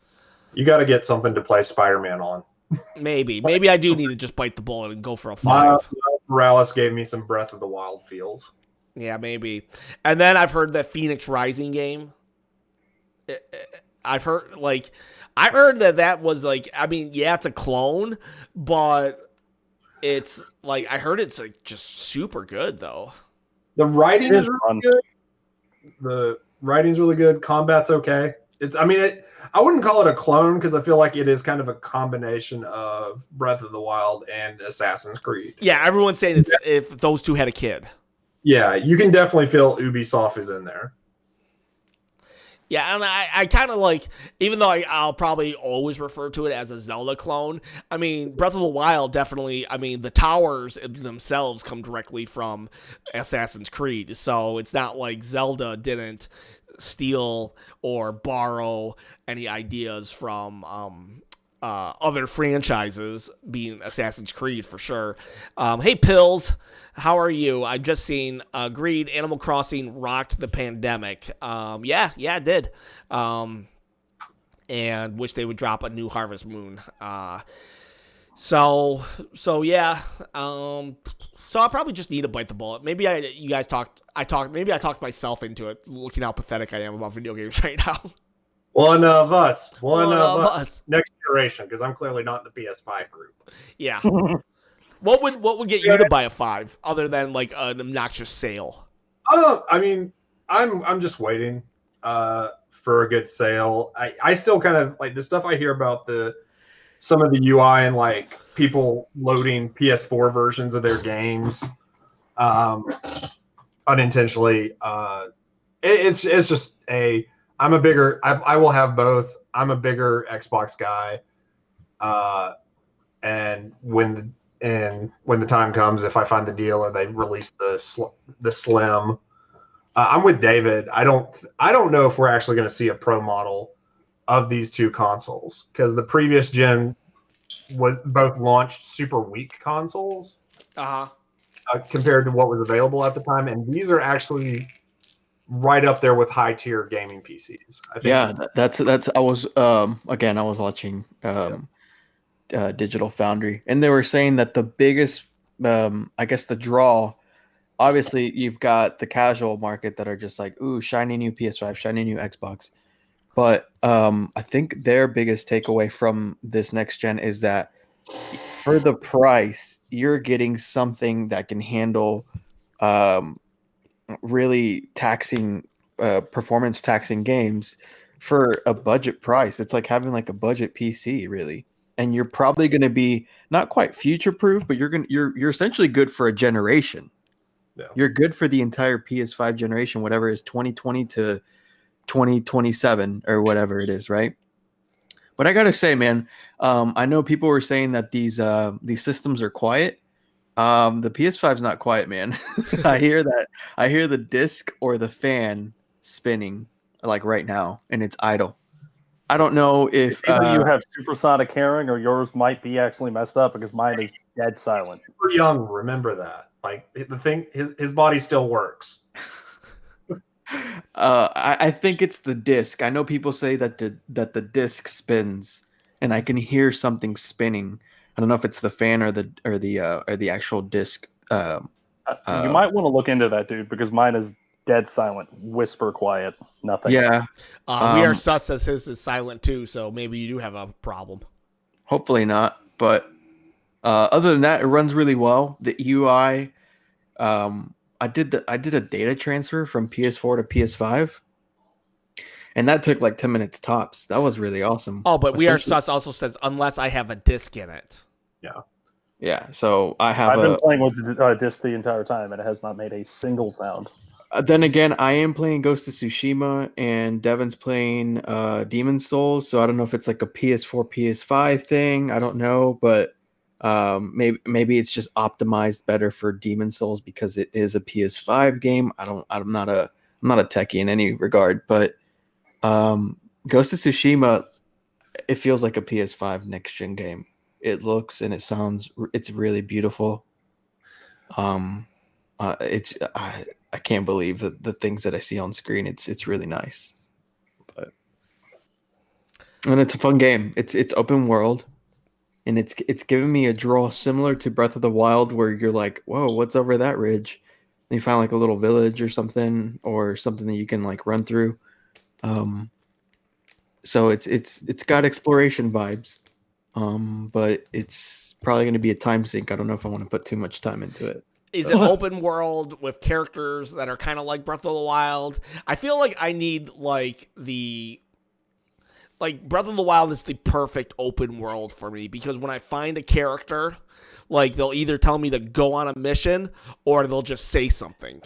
You got to get something to play Spider-Man on. Maybe I do need to just bite the bullet and go for a 5. Miles Morales gave me some Breath of the Wild feels. Yeah, maybe. And then I've heard that Phoenix Rising game. I've heard that was like, I mean, yeah, it's a clone, but it's like, I heard it's like just super good though. The writing is really good. The writing's really good. Combat's okay. I wouldn't call it a clone, because I feel like it is kind of a combination of Breath of the Wild and Assassin's Creed. Yeah, everyone's saying it's if those two had a kid. Yeah, you can definitely feel Ubisoft is in there. Yeah, and I kind of like, even though I'll probably always refer to it as a Zelda clone, I mean, Breath of the Wild definitely, I mean, the towers themselves come directly from Assassin's Creed, so it's not like Zelda didn't steal or borrow any ideas from other franchises, being Assassin's Creed for sure. Hey, Pills, how are you? I've just seen, agreed, Animal Crossing rocked the pandemic. Yeah, it did. And wish they would drop a new Harvest Moon. So yeah. So I probably just need to bite the bullet. Maybe I talked myself into it, looking how pathetic I am about video games right now. One of us. One of us. Next generation, because I'm clearly not in the PS5 group. Yeah. What would get you to buy a 5 other than like an obnoxious sale? I mean, I'm just waiting for a good sale. I still kind of like the stuff I hear about some of the UI and like people loading PS4 versions of their games unintentionally. It's just I will have both. I'm a bigger Xbox guy. And when the time comes, if I find the deal or they release the Slim, I'm with David. I don't know if we're actually going to see a pro model of these two consoles, because the previous gen was both launched super weak consoles compared to what was available at the time, and these are actually right up there with high tier gaming PCs. I think. Yeah, that's. I was watching Digital Foundry, and they were saying that the biggest, I guess, the draw. Obviously, you've got the casual market that are just like, ooh, shiny new PS5, shiny new Xbox. But I think their biggest takeaway from this next gen is that for the price, you're getting something that can handle really taxing, performance taxing games for a budget price. It's like having like a budget PC, really. And you're probably going to be not quite future proof, but you're essentially good for a generation. Yeah. You're good for the entire PS5 generation, whatever is 2020 to 2027 or whatever it is, right? But I gotta say, man, I know people were saying that these systems are quiet. The PS5 is not quiet, man. I hear that. I hear the disc or the fan spinning like right now, and it's idle. I don't know if either you have supersonic hearing or yours might be actually messed up, because mine is dead silent. Super young, remember that. Like the thing, his body still works. I think it's the disc. I know people say that the disc spins, and I can hear something spinning. I don't know if it's the fan or the actual disc. You might want to look into that, dude, because mine is dead silent, whisper quiet, nothing. Yeah, we are sus as his is silent too, so maybe you do have a problem. Hopefully not, but other than that, it runs really well. The UI, I did a data transfer from PS4 to PS5, and that took like 10 minutes tops. That was really awesome. Oh, but We Are Sus also says unless I have a disc in it. Yeah, so I've been playing with the disc the entire time, and it has not made a single sound. Then again, I am playing Ghost of Tsushima, and Devin's playing Demon Souls. So I don't know if it's like a PS4, PS5 thing. I don't know, but maybe it's just optimized better for Demon Souls because it is a PS5 game. I'm not a techie in any regard, but Ghost of Tsushima, it feels like a PS5 next gen game. It looks and it sounds, it's really beautiful. It's I can't believe the things that I see on screen. It's really nice, and it's a fun game. It's open world, and it's giving me a draw similar to Breath of the Wild, where you're like, whoa, what's over that ridge? And you find like a little village or something that you can like run through. So it's got exploration vibes. But it's probably going to be a time sink. I don't know if I want to put too much time into it. Is it open world with characters that are kind of like Breath of the Wild? I feel like I need like Breath of the Wild is the perfect open world for me because when I find a character, like they'll either tell me to go on a mission or they'll just say something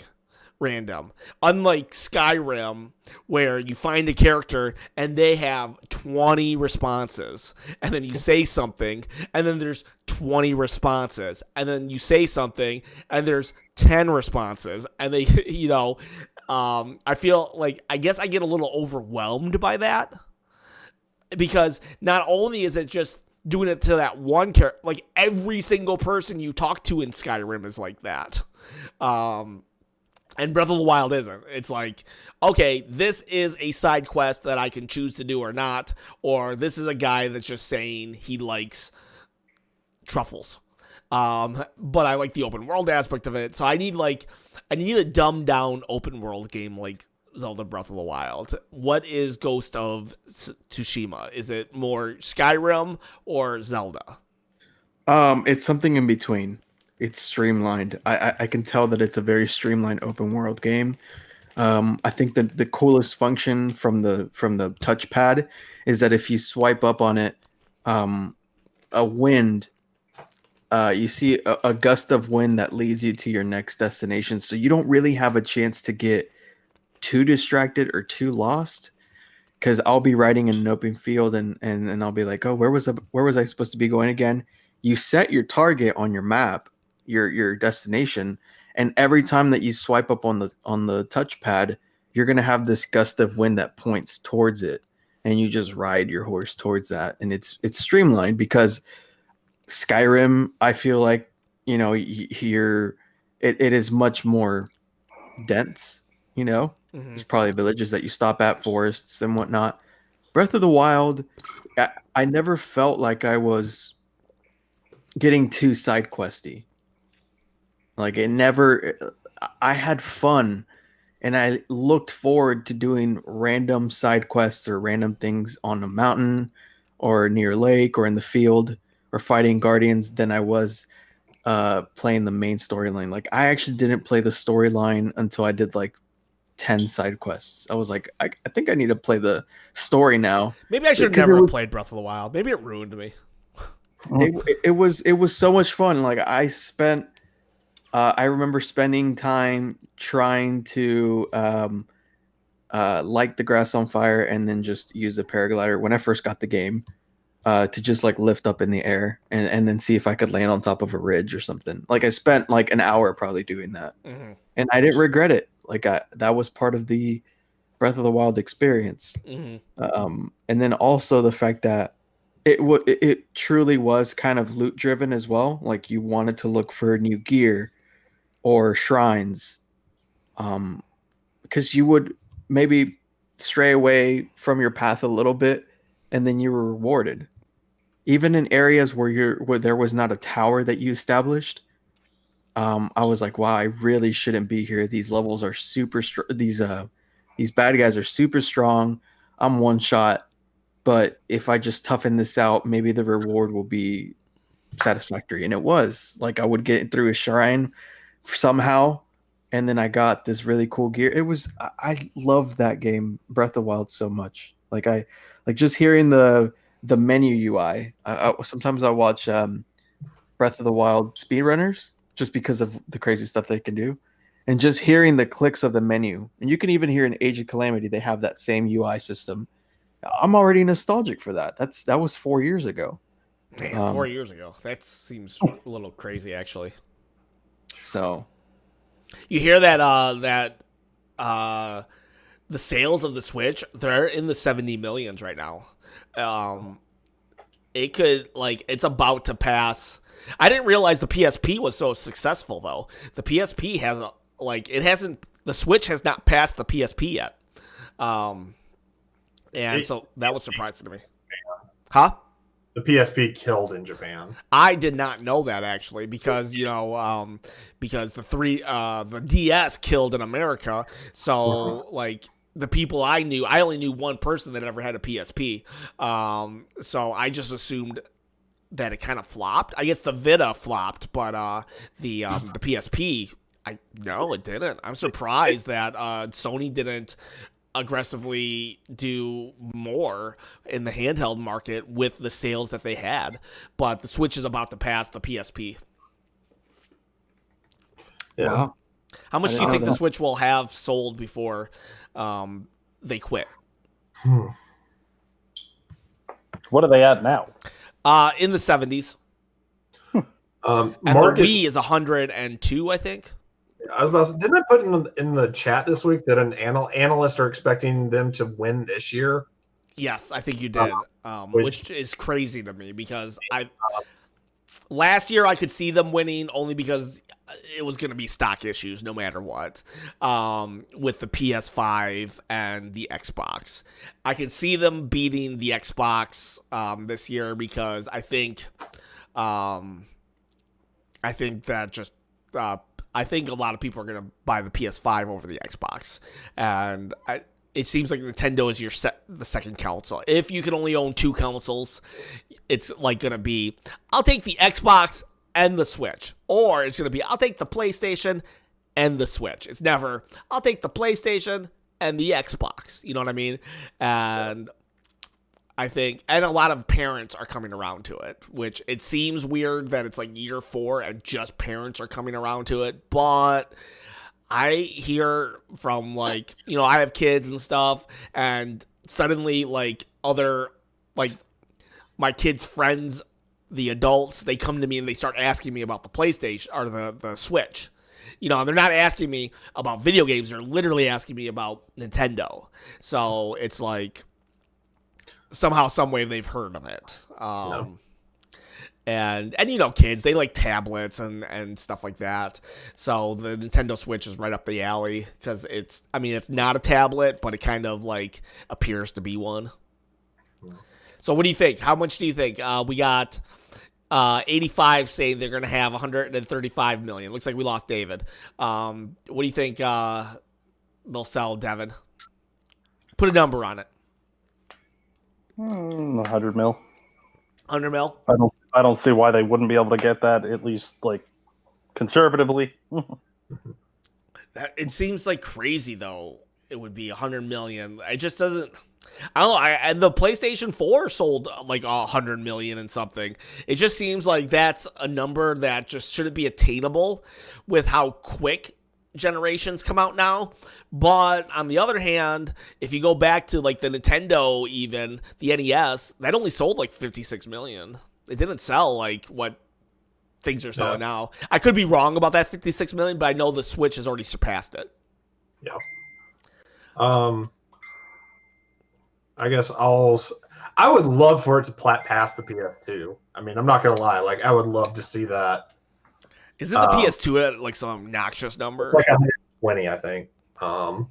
random. Unlike Skyrim, where you find a character and they have 20 responses, and then you say something, and then there's 20 responses, and then you say something, and there's 10 responses, and they, I feel like, I guess I get a little overwhelmed by that, because not only is it just doing it to that one character, like every single person you talk to in Skyrim is like that. And Breath of the Wild isn't. It's like, okay, this is a side quest that I can choose to do or not, or this is a guy that's just saying he likes truffles. But I like the open world aspect of it. So I need a dumbed down open world game like Zelda Breath of the Wild. What is Ghost of Tsushima? Is it more Skyrim or Zelda? It's something in between. It's streamlined. I can tell that it's a very streamlined open world game. I think that the coolest function from the touchpad is that if you swipe up on it, a wind, you see a gust of wind that leads you to your next destination. So you don't really have a chance to get too distracted or too lost. Because I'll be riding in an open field and I'll be like, oh, where was I supposed to be going again? You set your target on your map, your destination, and every time that you swipe up on the touchpad, you're gonna have this gust of wind that points towards it, and you just ride your horse towards that. And it's streamlined because Skyrim, I feel like, here it is much more dense. There's probably villages that you stop at, forests and whatnot. Breath of the Wild, I never felt like I was getting too side questy. Like I had fun, and I looked forward to doing random side quests or random things on a mountain or near a lake or in the field or fighting guardians than I was playing the main storyline. Like I actually didn't play the storyline until I did like 10 side quests. I was like, I think I need to play the story now. Maybe I should have never played Breath of the Wild. Maybe it ruined me. It was so much fun. Like I remember spending time trying to light the grass on fire and then just use the paraglider when I first got the game to just like lift up in the air and then see if I could land on top of a ridge or something. Like I spent like an hour probably doing that, and I didn't regret it. Like that was part of the Breath of the Wild experience. And then also the fact that it truly was kind of loot driven as well. Like you wanted to look for new gear or shrines, because you would maybe stray away from your path a little bit, and then you were rewarded. Even in areas where there was not a tower that you established, I was like, wow, I really shouldn't be here. These levels are super these bad guys are super strong. I'm one shot, but if I just toughen this out, maybe the reward will be satisfactory. And it was like I would get through a shrine somehow, and then I got this really cool gear. I love that game, Breath of the Wild, so much. Like just hearing the menu UI. Sometimes I watch Breath of the Wild speedrunners just because of the crazy stuff they can do. And just hearing the clicks of the menu, and you can even hear in Age of Calamity, they have that same UI system. I'm already nostalgic for that. That was 4 years ago. Man, 4 years ago. That seems a little crazy, actually. So, you hear that the sales of the Switch, they're in the 70 millions right now. It could, like, it's about to pass. I didn't realize the PSP was so successful, though. The PSP has, like, it hasn't, the Switch has not passed the PSP yet. And so that was surprising to me. Huh? The PSP killed in Japan. I did not know that, actually, because because the DS killed in America. So like the people I knew, I only knew one person that ever had a PSP. So I just assumed that it kind of flopped. I guess the Vita flopped, but the PSP, no, it didn't. I'm surprised that Sony didn't aggressively do more in the handheld market with the sales that they had, but the Switch is about to pass the PSP. Yeah. wow. How much do you think the Switch will have sold before they quit? What are they at now? In the 70s. And Mark the Wii is 102, I think. I was about to, didn't I put in the chat this week that an analysts are expecting them to win this year? Yes, I think you did, which is crazy to me because last year I could see them winning only because it was going to be stock issues no matter what with the PS5 and the Xbox. I could see them beating the Xbox this year because I think that just I think a lot of people are going to buy the PS5 over the Xbox. And it seems like Nintendo is the second console. If you can only own two consoles, it's like going to be, I'll take the Xbox and the Switch. Or it's going to be, I'll take the PlayStation and the Switch. It's never, I'll take the PlayStation and the Xbox. You know what I mean? And I think, and a lot of parents are coming around to it, which it seems weird that it's like year 4 and just parents are coming around to it. But I hear from I have kids and stuff, and suddenly my kids' friends, the adults, they come to me and they start asking me about the PlayStation or the Switch. They're not asking me about video games. They're literally asking me about Nintendo. So it's like, somehow, some way they've heard of it. And kids, they like tablets and stuff like that. So the Nintendo Switch is right up the alley because it's not a tablet, but it kind of like appears to be one. So what do you think? How much do you think? We got 85 saying they're going to have 135 million. Looks like we lost David. What do you think they'll sell, Devin? Put a number on it. 100 mil. 100 mil? I don't see why they wouldn't be able to get that, at least like conservatively. It seems like crazy though. It would be 100 million. It just doesn't. I don't know. And the PlayStation 4 sold like 100 million and something. It just seems like that's a number that just shouldn't be attainable with how quick generations come out now. But on the other hand, if you go back to like the Nintendo, even the NES, that only sold like 56 million. It didn't sell like what things are selling now. I could be wrong about that 56 million, but I know the Switch has already surpassed it. Yeah. I guess I would love for it to pass the PS2. I mean, I'm not gonna lie. Like, I would love to see that. Isn't the PS2 at like some obnoxious number? Like 120, I think. I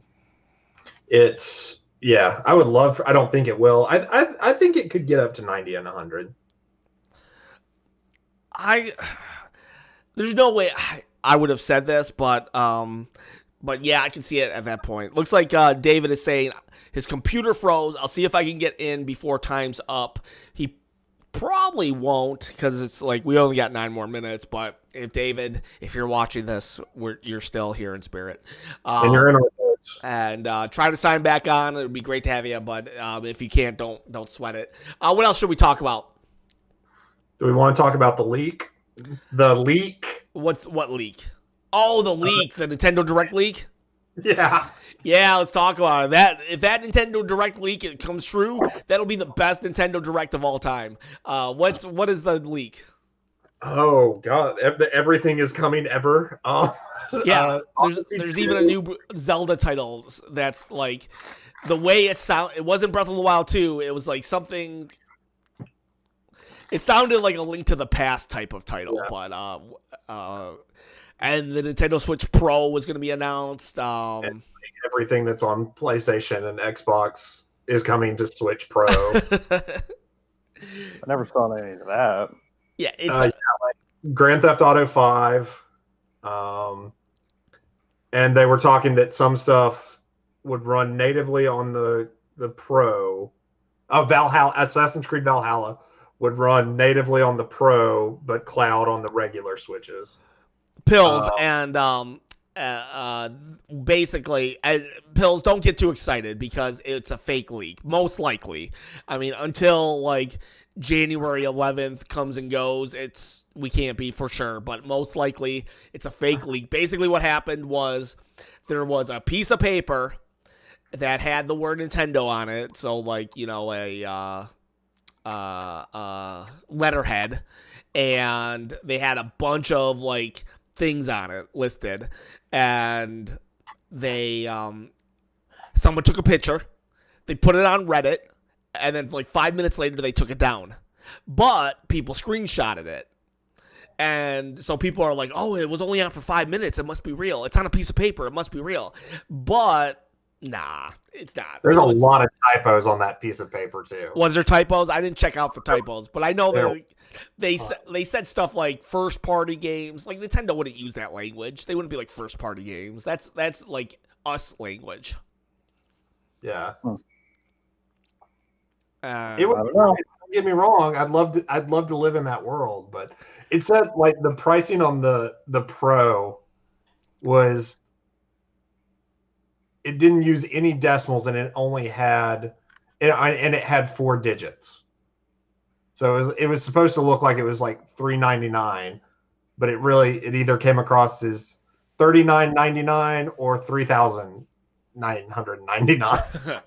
would love. I don't think it will. I think it could get up to 90 and 100. There's no way I would have said this, but yeah, I can see it at that point. Looks like David is saying his computer froze. I'll see if I can get in before time's up. He Probably won't, because it's like we only got 9 more minutes. But if David, if you're watching this, you're still here in spirit, and you're in our thoughts. and try to sign back on. It would be great to have you, but if you can't, don't sweat it. What else should we talk about? Do we want to talk about the leak? The leak? What leak? Oh, the leak, the Nintendo Direct leak. Yeah. Yeah, let's talk about it. If that Nintendo Direct leak it comes true, that'll be the best Nintendo Direct of all time. What is the leak? Oh God, everything is coming ever. Yeah, there's even a new Zelda title that's like the way it sound. It wasn't Breath of the Wild 2. It was like something. It sounded like a Link to the Past type of title, but and the Nintendo Switch Pro was going to be announced. Everything that's on PlayStation and Xbox is coming to Switch Pro. I never saw any of that. Yeah, it's like Grand Theft Auto 5. And they were talking that some stuff would run natively on the Pro. Valhalla, Assassin's Creed Valhalla would run natively on the Pro, but cloud on the regular Switches. Pills and basically, Pills, don't get too excited because it's a fake leak, most likely. I mean, until like January 11th comes and goes, we can't be for sure, but most likely it's a fake leak. Basically, what happened was there was a piece of paper that had the word Nintendo on it, so like a letterhead, and they had a bunch of like things on it listed, and they someone took a picture, they put it on Reddit, and then like 5 minutes later they took it down, but people screenshotted it, and so people are like, oh, it was only on for 5 minutes, it must be real, it's on a piece of paper, it must be real. But nah, it's not. There's a lot of typos on that piece of paper too. Was there typos? I didn't check out the typos, but I know they said stuff like first party games. Like Nintendo wouldn't use that language. They wouldn't be like first party games. That's like us language. Yeah. It would, don't get me wrong. I'd love to live in that world, but it said like the pricing on the Pro was. It didn't use any decimals, and it only had, and it had 4 digits. So it was supposed to look like it was like $3.99, but it either came across as $39.99 or $3,999.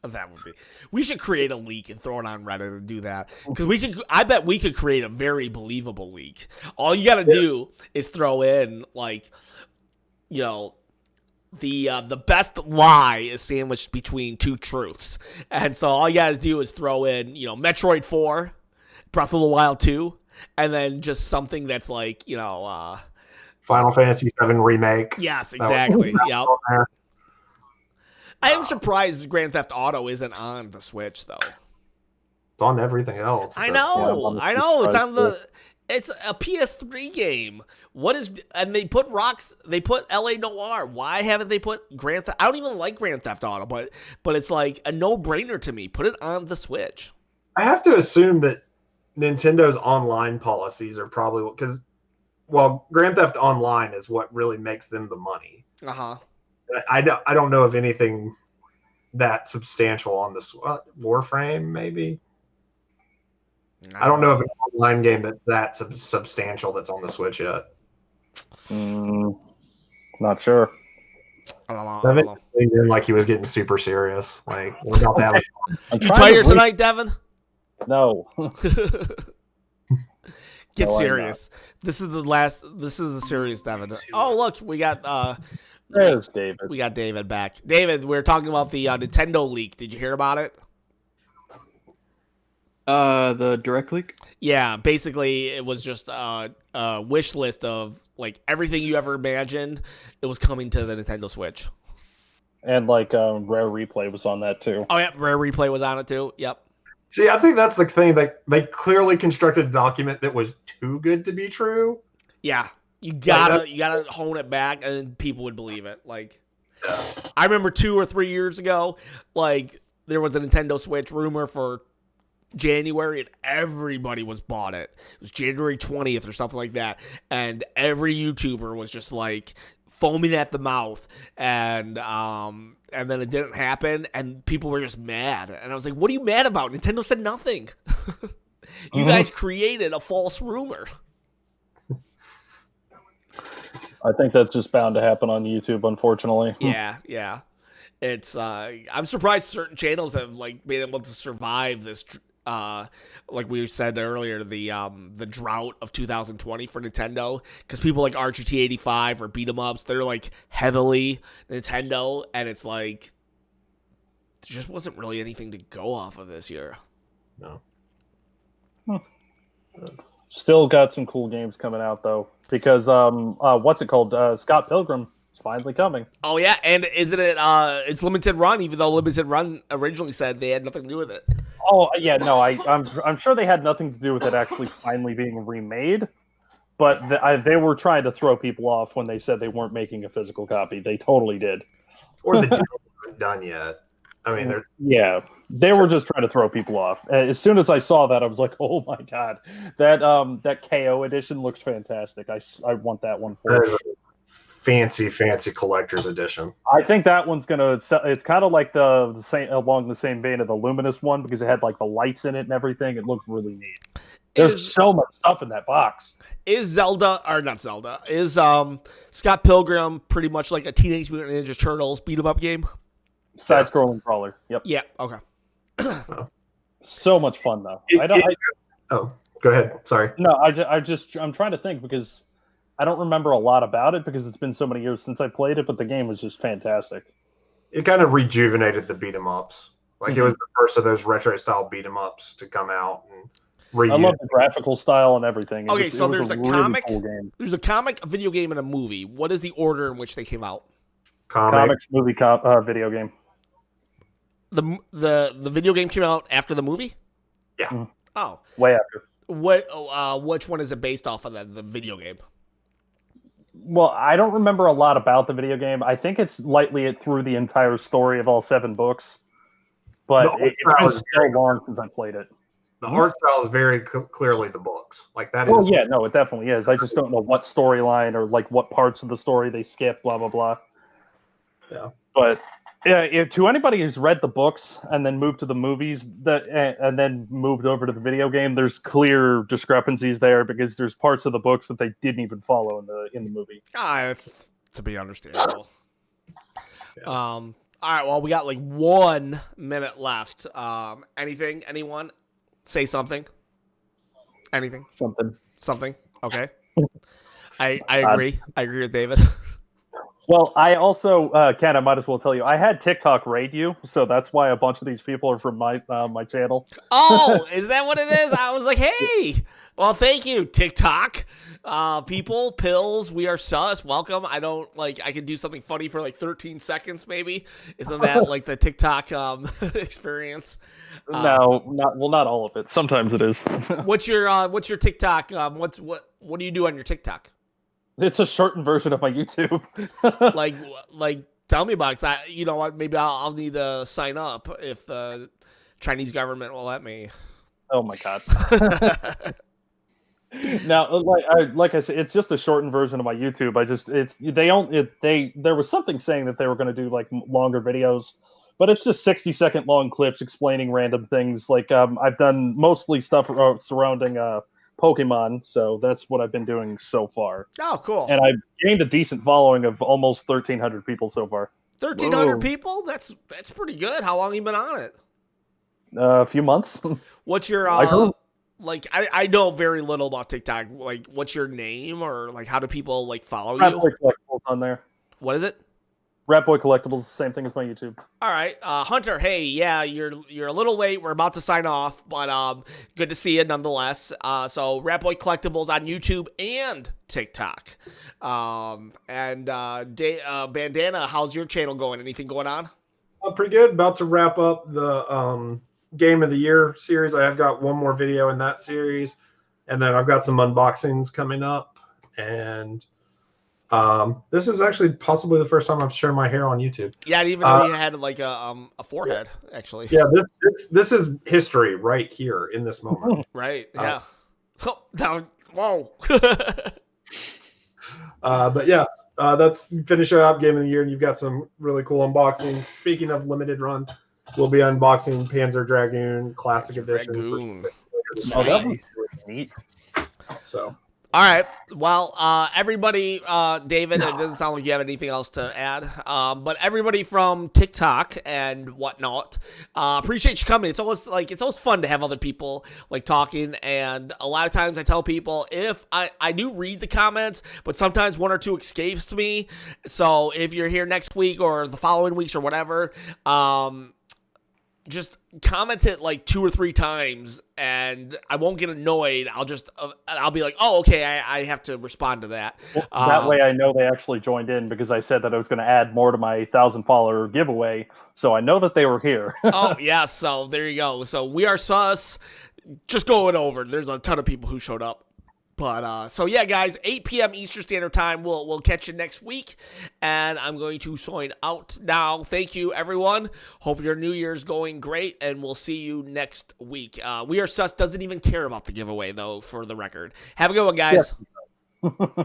That would be. We should create a leak and throw it on Reddit and do that, because I bet we could create a very believable leak. All you got to do is throw in like, the best lie is sandwiched between 2 truths. And so all you got to do is throw in, Metroid 4, Breath of the Wild 2, and then just something that's like, Final Fantasy VII Remake. Yes, exactly. Yep. I am surprised Grand Theft Auto isn't on the Switch, though. It's on everything else. I know. It's on It's a PS3 game. And they put LA Noire. Why haven't they put Grand Theft? I don't even like Grand Theft Auto, but it's like a no-brainer to me. Put it on the Switch. I have to assume that Nintendo's online policies are probably because, Grand Theft Online is what really makes them the money. Uh-huh. I don't know of anything that substantial on this Warframe, maybe. I don't know of an online game that's substantial that's on the Switch yet. Not sure. I don't I think like he was getting super serious. Like, we're about to have You tired tonight, Devin? No. Get serious. This is the serious Devin. Oh, look, we got there's David. We got David back. David, we were talking about the Nintendo leak. Did you hear about it? The direct leak? Yeah, basically it was just a wish list of like everything you ever imagined. It was coming to the Nintendo Switch. And like Rare Replay was on that too. Oh yeah, Rare Replay was on it too. Yep. See, I think that's the thing. They clearly constructed a document that was too good to be true. Yeah, you gotta hone it back, and then people would believe it. Like, I remember 2 or 3 years ago, like there was a Nintendo Switch rumor for January, and everybody was bought it. It was January 20th or something like that, and every YouTuber was just like foaming at the mouth, and then it didn't happen, and people were just mad. And I was like, "What are you mad about? Nintendo said nothing. You guys created a false rumor." I think that's just bound to happen on YouTube, unfortunately. Yeah. It's I'm surprised certain channels have like been able to survive this like we said earlier, the drought of 2020 for Nintendo, because people like RGT85 or beat 'em ups, they're like heavily Nintendo, and it's like there just wasn't really anything to go off of this year. No. Still got some cool games coming out though, because what's it called? Scott Pilgrim is finally coming. Oh yeah, and isn't it? It's limited run, even though limited run originally said they had nothing to do with it. Oh yeah, no, I'm sure they had nothing to do with it actually finally being remade, but they were trying to throw people off when they said they weren't making a physical copy. They totally did. Or the deal wasn't done yet. I mean, they were just trying to throw people off. As soon as I saw that, I was like, "Oh my god, that KO edition looks fantastic! I want that one for sure." Fancy collector's edition. I think that one's gonna. It's kind of like the same, along the same vein of the Luminous one, because it had like the lights in it and everything. It looked really neat. There's so much stuff in that box. Is Scott Pilgrim pretty much like a Teenage Mutant Ninja Turtles beat 'em up game? Side-scrolling crawler. Yep. Yeah. Okay. So much fun though. Oh, go ahead. Sorry. No, I'm trying to think, because I don't remember a lot about it because it's been so many years since I played it, but the game was just fantastic. It kind of rejuvenated the beat 'em ups. Like, it was the first of those retro style beat 'em ups to come out. And I love the graphical style and everything. Okay, so there's a comic, really cool game. There's a comic, a video game, and a movie. What is the order in which they came out? Comics, movie, video game. The video game came out after the movie? Yeah. Mm-hmm. Oh, way after. Which one is it based off of? The video game? Well, I don't remember a lot about the video game. I think it's lightly through the entire story of all 7 books, but it's been so long since I played it. The art style is very clearly the books. Like that. Well, yeah, no, it definitely is. I just don't know what storyline or like what parts of the story they skip. Blah blah blah. Yeah. But yeah, to anybody who's read the books and then moved to the movies and then moved over to the video game, there's clear discrepancies there because there's parts of the books that they didn't even follow in the movie. That's to be understandable. Yeah. All right, well, we got like 1 minute left. Anything? Anyone? Say something. Anything? Something. Okay. I agree. I agree with David. Well, I also, Ken, I might as well tell you, I had TikTok raid you, so that's why a bunch of these people are from my channel. Oh, is that what it is? I was like, hey, well, thank you, TikTok. People, pills, we are sus. Welcome. I can do something funny for like 13 seconds, maybe. Isn't that like the TikTok experience? No, not all of it. Sometimes it is. What's your TikTok? What do you do on your TikTok? It's a shortened version of my YouTube. like tell me about it. 'Cause you know what? Maybe I'll need to sign up if the Chinese government will let me. Oh my god. Now, like I said, it's just a shortened version of my YouTube. There was something saying that they were going to do like longer videos, but it's just 60-second long clips explaining random things. Like I've done mostly stuff surrounding Pokemon, so that's what I've been doing so far. Oh, cool. And I've gained a decent following of almost 1,300 people so far. 1,300 people? That's pretty good. How long have you been on it? A few months. What's your I know very little about TikTok. Like, what's your name, or like how do people like follow Rat you? Boy Collectibles on there. What is it? Rat Boy Collectibles, same thing as my YouTube. All right, Hunter. Hey, yeah, you're a little late. We're about to sign off, but good to see you nonetheless. So Rat Boy Collectibles on YouTube and TikTok. Bandana, how's your channel going? Anything going on? Pretty good. About to wrap up the Game of the Year series. I have got one more video in that series, and then I've got some unboxings coming up, and This is actually possibly the first time I've shown my hair on YouTube. Yeah, I didn't even know you had like a forehead, actually. Yeah, this is history right here in this moment. Right, yeah. Whoa. But yeah, that's finishing up Game of the Year, and you've got some really cool unboxings. Speaking of limited run, we'll be unboxing Panzer Dragoon Classic Edition. Dragoon. Oh, that was neat. So. All right. Well, everybody, David, it doesn't sound like you have anything else to add. But everybody from TikTok and whatnot, appreciate you coming. It's always fun to have other people like talking. And a lot of times I tell people if I do read the comments, but sometimes one or two escapes me. So if you're here next week or the following weeks or whatever, just comment it like 2 or 3 times and I won't get annoyed. I'll be like, oh, okay, I have to respond to that. Well, that way I know they actually joined in because I said that I was going to add more to my 1,000 follower giveaway. So I know that they were here. Oh, yeah. So there you go. So we are sus. Just going over. There's a ton of people who showed up. But, so yeah, guys, 8 p.m. Eastern Standard Time. We'll catch you next week. And I'm going to sign out now. Thank you, everyone. Hope your New Year's going great. And we'll see you next week. We Are Sus doesn't even care about the giveaway, though, for the record. Have a good one, guys. Yeah.